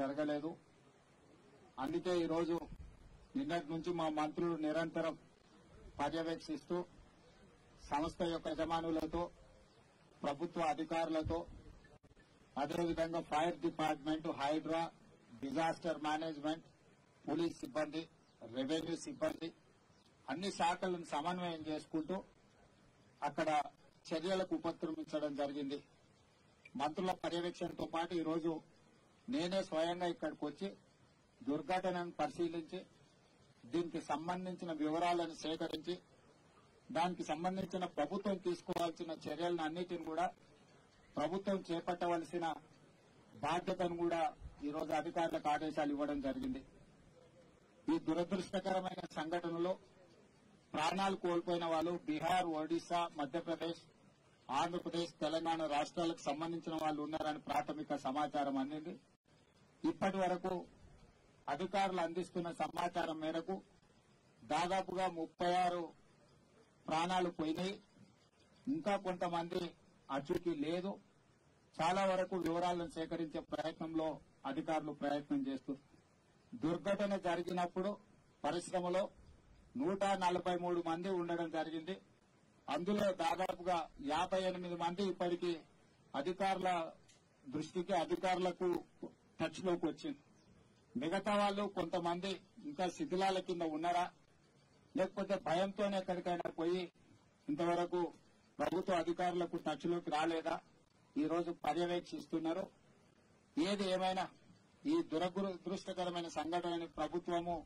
జరగలేదు. అందుకే ఈరోజు నిన్నటి నుంచి మా మంత్రులు నిరంతరం పర్యవేక్షిస్తూ సంస్థ యొక్క యజమానులతో, ప్రభుత్వ అధికారులతో, అదేవిధంగా fire department, Hydraa, disaster management, police సిబ్బంది, రెవెన్యూ సిబ్బంది అన్ని శాఖలను సమన్వయం చేసుకుంటూ అక్కడ చర్యలకు ఉపక్రమించడం జరిగింది. మంత్రుల పర్యవేక్షణతో పాటు ఈరోజు నేనే స్వయంగా ఇక్కడికి వచ్చి దుర్ఘటనను పరిశీలించి దీనికి సంబంధించిన వివరాలను సేకరించి దానికి సంబంధించిన ప్రభుత్వం తీసుకోవాల్సిన చర్యలను అన్నిటిని కూడా ప్రభుత్వం చేపట్టవలసిన బాధ్యతను కూడా ఈరోజు అధికారులకు ఆదేశాలు ఇవ్వడం జరిగింది. ఈ దురదృష్టకరమైన సంఘటనలో ప్రాణాలు కోల్పోయిన వాళ్ళు బీహార్, ఒడిశా, మధ్యప్రదేశ్, ఆంధ్రప్రదేశ్, తెలంగాణ రాష్ట్రాలకు సంబంధించిన వాళ్ళు ఉన్నారని ప్రాథమిక సమాచారం అందింది. ఇప్పటి వరకు అధికారులు అందిస్తున్న సమాచారం మేరకు దాదాపుగా 36 ప్రాణాలు పోయినాయి. ఇంకా కొంతమంది అచుకి లేదు. చాలా వరకు వివరాలను సేకరించే ప్రయత్నంలో అధికారులు ప్రయత్నం చేస్తున్నారు. దుర్ఘటన జరిగినప్పుడు పరిశ్రమలో 143 మంది ఉండడం జరిగింది. అందులో దాదాపుగా 58 మంది ఇప్పటికీ అధికారుల దృష్టికి, అధికారులకు టచ్ లోకి వచ్చింది. మిగతా వాళ్ళు కొంతమంది ఇంకా శిథిలాల కింద ఉన్నారా, లేకపోతే భయంతోనే ఎక్కడికైనా పోయి ఇంతవరకు ప్రభుత్వ అధికారులకు టచ్ లోకి రాలేదా, ఈ రోజు పర్యవేక్షిస్తున్నారు. ఏది ఏమైనా ఈ దురదృష్టకరమైన సంఘటనని ప్రభుత్వము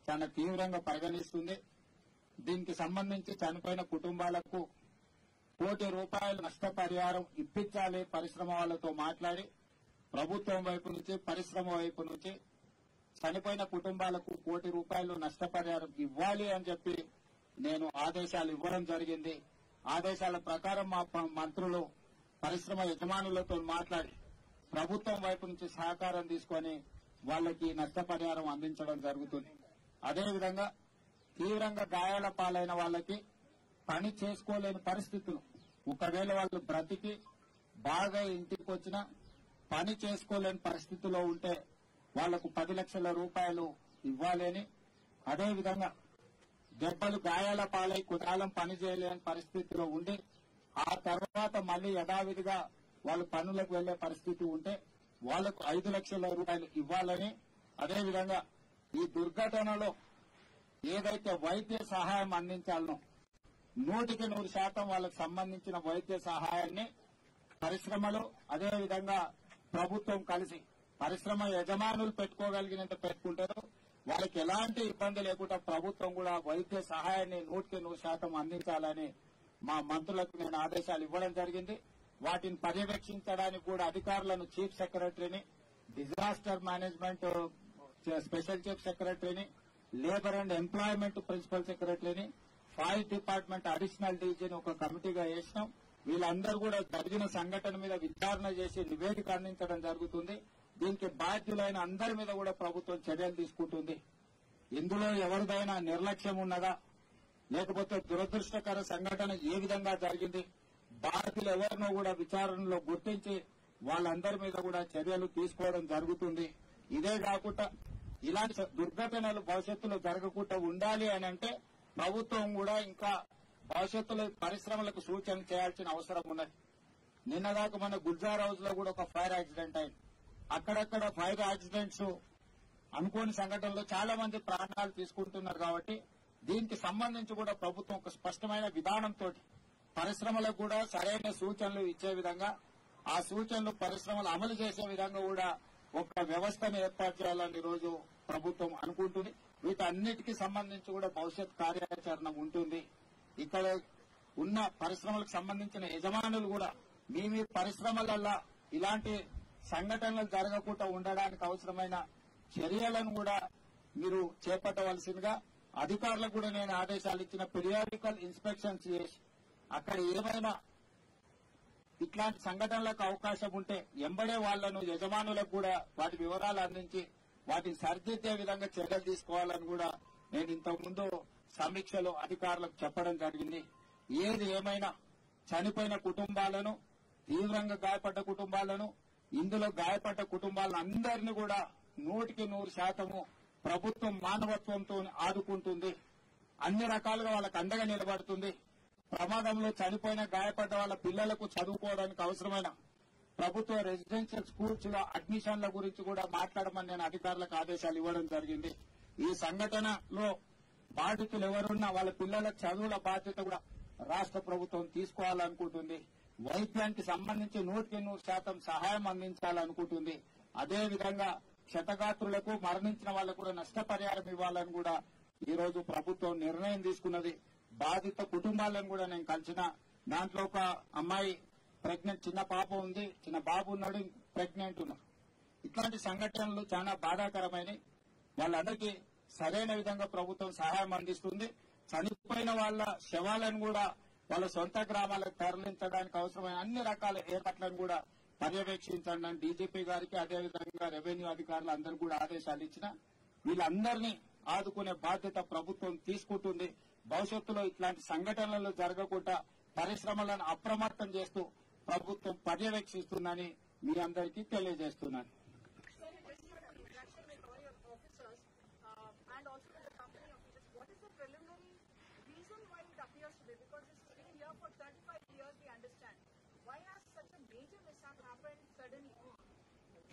చాలా తీవ్రంగా పరిగణిస్తుంది. దీనికి సంబంధించి చనిపోయిన కుటుంబాలకు ₹1 కోటి నష్టపరిహారం ఇప్పించాలి. పరిశ్రమ వాళ్లతో మాట్లాడి ప్రభుత్వం వైపు నుంచి, పరిశ్రమ వైపు నుంచి చనిపోయిన కుటుంబాలకు ₹1 కోటి నష్టపరిహారం ఇవ్వాలి అని చెప్పి నేను ఆదేశాలు ఇవ్వడం జరిగింది. ఆదేశాల ప్రకారం మా మంత్రులు పరిశ్రమ యజమానులతో మాట్లాడి ప్రభుత్వం వైపు నుంచి సహకారం తీసుకుని వాళ్ళకి నష్టపరిహారం అందించడం జరుగుతుంది. అదేవిధంగా తీవ్రంగా గాయాల పాలైన వాళ్ళకి పని చేసుకోలేని పరిస్థితులు, ఒకవేళ వాళ్ళు బ్రతికి బాగా ఇంటికి వచ్చినా పని చేసుకోలేని పరిస్థితిలో ఉంటే వాళ్లకు ₹10 లక్షల ఇవ్వాలని, అదేవిధంగా దెబ్బలు గాయాల పాలై కుటాలం పని చేయలేని పరిస్థితిలో ఉండి ఆ తర్వాత మళ్లీ యథావిధిగా వాళ్ళు పనులకు వెళ్లే పరిస్థితి ఉంటే వాళ్లకు ₹5 లక్షల ఇవ్వాలని, అదేవిధంగా ఈ దుర్ఘటనలో ఏదైతే వైద్య సహాయం అందించాలనో 100% వాళ్ళకు సంబంధించిన వైద్య సహాయాన్ని పరిశ్రమలు, అదేవిధంగా ప్రభుత్వం కలిసి పరిశ్రమ యజమానులు పెట్టుకోగలిగినంత పెట్టుకుంటారు. వాళ్ళకి ఎలాంటి ఇబ్బంది లేకుండా ప్రభుత్వం కూడా వైద్య సహాయాన్ని 100% అందించాలని మా మంత్రులకు నేను ఆదేశాలు ఇవ్వడం జరిగింది. వాటిని పర్యవేక్షించడానికి కూడా అధికారులను చీఫ్ సెక్రటరీని, డిజాస్టర్ మేనేజ్మెంట్ స్పెషల్ చీఫ్ సెక్రటరీని, లేబర్ అండ్ ఎంప్లాయ్మెంట్ ప్రిన్సిపల్ సెక్రటరీని, ఫైర్ డిపార్ట్మెంట్ అడిషనల్ డీజీని ఒక కమిటీగా వేసినాం. వీళ్ళందరూ కూడా జరిగిన సంఘటన మీద విచారణ చేసి నివేదిక అందించడం జరుగుతుంది. దీనికి బాధ్యులైన అందరి మీద కూడా ప్రభుత్వం చర్యలు తీసుకుంటుంది. ఇందులో ఎవరిదైనా నిర్లక్ష్యం ఉన్నదా, లేకపోతే దురదృష్టకర సంఘటన ఏ విధంగా జరిగింది, బాధ్యులు ఎవరినో కూడా విచారణలో గుర్తించి వాళ్ళందరి మీద కూడా చర్యలు తీసుకోవడం జరుగుతుంది. ఇదే కాకుండా ఇలాంటి దుర్ఘటనలు భవిష్యత్తులో జరగకుండా ఉండాలి అని అంటే ప్రభుత్వం కూడా ఇంకా భవిష్యత్తులో పరిశ్రమలకు సూచన చేయాల్సిన అవసరం ఉన్నది. నిన్నదాకా మన గుల్జార్ హౌస్ లో కూడా ఒక ఫైర్ యాక్సిడెంట్ అయింది. అక్కడక్కడ ఫైర్ యాక్సిడెంట్స్ అనుకోని సంఘటనలో చాలా మంది ప్రాణాలు తీసుకుంటున్నారు. కాబట్టి దీనికి సంబంధించి కూడా ప్రభుత్వం ఒక స్పష్టమైన విధానంతో పరిశ్రమలకు కూడా సరైన సూచనలు ఇచ్చే విధంగా, ఆ సూచనలు పరిశ్రమలు అమలు చేసే విధంగా కూడా ఒక వ్యవస్థను ఏర్పాటు చేయాలని ఈరోజు ప్రభుత్వం అనుకుంటుంది. వీటన్నిటికీ సంబంధించి కూడా భవిష్యత్ కార్యాచరణ ఉంటుంది. ఇక్కడ ఉన్న పరిశ్రమలకు సంబంధించిన యజమానులు కూడా మీ పరిశ్రమలలో ఇలాంటి సంఘటనలు జరగకుండా ఉండడానికి అవసరమైన చర్యలను కూడా మీరు చేపట్టవలసిందిగా అధికారులకు కూడా నేను ఆదేశాలు ఇచ్చిన. పీరియాడికల్ ఇన్స్పెక్షన్స్ చేసి అక్కడ ఏమైనా ఇట్లాంటి సంఘటనలకు అవకాశం ఉంటే ఎంబడే వాళ్లను యజమానులకు కూడా వాటి వివరాలు అందించి వాటిని సరిదిద్దే విధంగా చర్యలు తీసుకోవాలని కూడా నేను ఇంతకుముందు సమీక్షలో అధికారులకు చెప్పడం జరిగింది. ఏది ఏమైనా చనిపోయిన కుటుంబాలను, తీవ్రంగా గాయపడ్డ కుటుంబాలను, ఇందులో గాయపడ్డ కుటుంబాలందరినీ కూడా 100% ప్రభుత్వం మానవత్వంతో ఆదుకుంటుంది. అన్ని రకాలుగా వాళ్ళకు అండగా నిలబడుతుంది. ప్రమాదంలో చనిపోయిన గాయపడ్డ వాళ్ళ పిల్లలకు చదువుకోవడానికి అవసరమైన ప్రభుత్వ రెసిడెన్షియల్ స్కూల్స్ లో అడ్మిషన్ల గురించి కూడా మాట్లాడమని నేను అధికారులకు ఆదేశాలు ఇవ్వడం జరిగింది. ఈ సంఘటనలో బాధితులు ఎవరున్నా వాళ్ళ పిల్లల చదువుల బాధ్యత కూడా రాష్ట్ర ప్రభుత్వం తీసుకోవాలనుకుంటుంది. వైద్యానికి సంబంధించి 100% సహాయం అందించాలనుకుంటుంది. అదేవిధంగా క్షతగాత్రులకు మరణించిన వాళ్ళకు కూడా నష్టపరిహారం ఇవ్వాలని కూడా ఈ రోజు ప్రభుత్వం నిర్ణయం తీసుకున్నది. బాధిత కుటుంబాలను కూడా నేను కలిసిన. దాంట్లో ఒక అమ్మాయి ప్రెగ్నెంట్, చిన్న పాప ఉంది, చిన్న బాబు ఉన్నాడు, ప్రెగ్నెంట్ ఉన్నారు. ఇట్లాంటి సంఘటనలు చాలా బాధాకరమైనవి. వాళ్ళందరికీ సరైన విధంగా ప్రభుత్వం సహాయం అందిస్తుంది. చనిపోయిన వాళ్ళ శవాలను కూడా వాళ్ళ సొంత గ్రామాలకు తరలించడానికి అవసరమైన అన్ని రకాల ఏర్పాట్లను కూడా పర్యవేక్షించండి అని డీజీపీ గారికి, అదేవిధంగా రెవెన్యూ అధికారులు అందరూ కూడా ఆదేశాలు ఇచ్చిన. వీళ్ళందరినీ ఆదుకునే బాధ్యత ప్రభుత్వం తీసుకుంటుంది. భవిష్యత్తులో ఇట్లాంటి సంఘటనలు జరగకుండా పరిశ్రమలను అప్రమత్తం చేస్తూ ప్రభుత్వం పర్యవేక్షిస్తుందని మీ అందరికీ తెలియజేస్తున్నాను.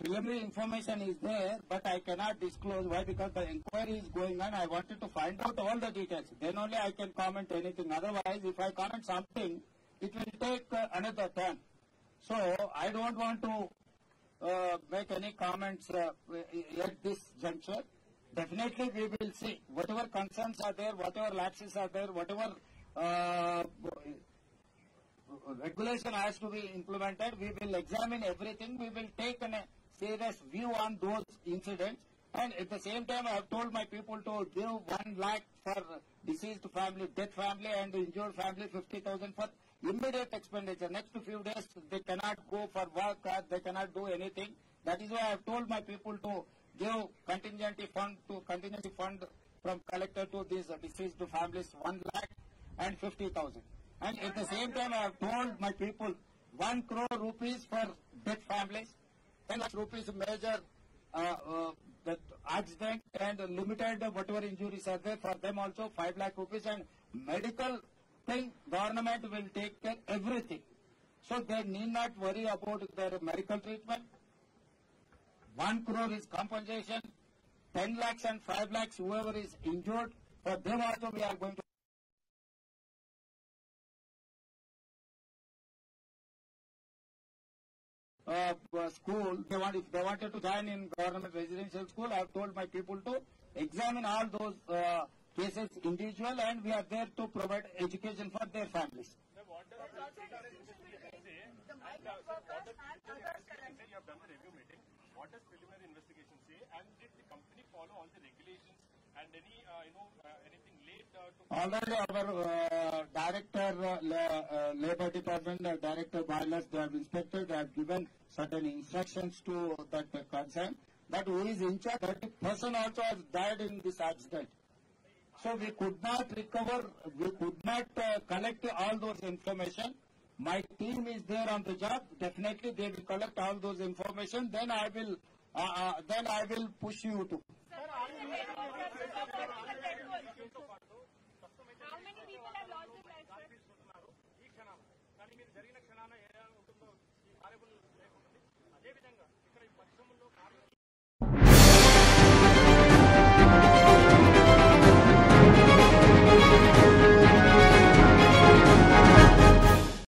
Preliminary information is there, but I cannot disclose. Why? Because the inquiry is going on. I wanted to find out all the details. Then only I can comment anything. Otherwise, if I comment something, it will take another time. So, I don't want to make any comments at this juncture. Definitely, we will see. Whatever concerns are there, whatever lapses are there, whatever regulation has to be implemented, we will examine everything. We will take a serious view on those incidents. And at the same time, I have told my people to give 1 lakh for deceased family, death family, and injured family 50,000 for immediate expenditure. Next few days, they cannot go for work or they cannot do anything. That is why I have told my people to give contingency fund from collector to these deceased families 1 lakh and 50,000. And at the same time, I have told my people 1 crore rupees for death families, 10 lakh rupees major that accident and limited whatever injuries are there for them also 5 lakh rupees, and medical thing government will take care everything. So they need not worry about their medical treatment. 1 crore is compensation, 10 lakhs and 5 lakhs whoever is injured, for them also we are going to school. If they wanted to join in government residential school, I have told my people to examine all those cases individual, and we are there to provide education for their families. What does the preliminary investigation say, and did the company follow all the regulations and any anything late to? Already our director, Labour Department, Director Boilers, they have inspected, they have given certain instructions to that concern. But who is in charge? That person also has died in this accident. So we could not recover, we could not collect all those information. My team is there on the job. Definitely they will collect all those information. Then I will push you to. How many people have lost their lives, sir?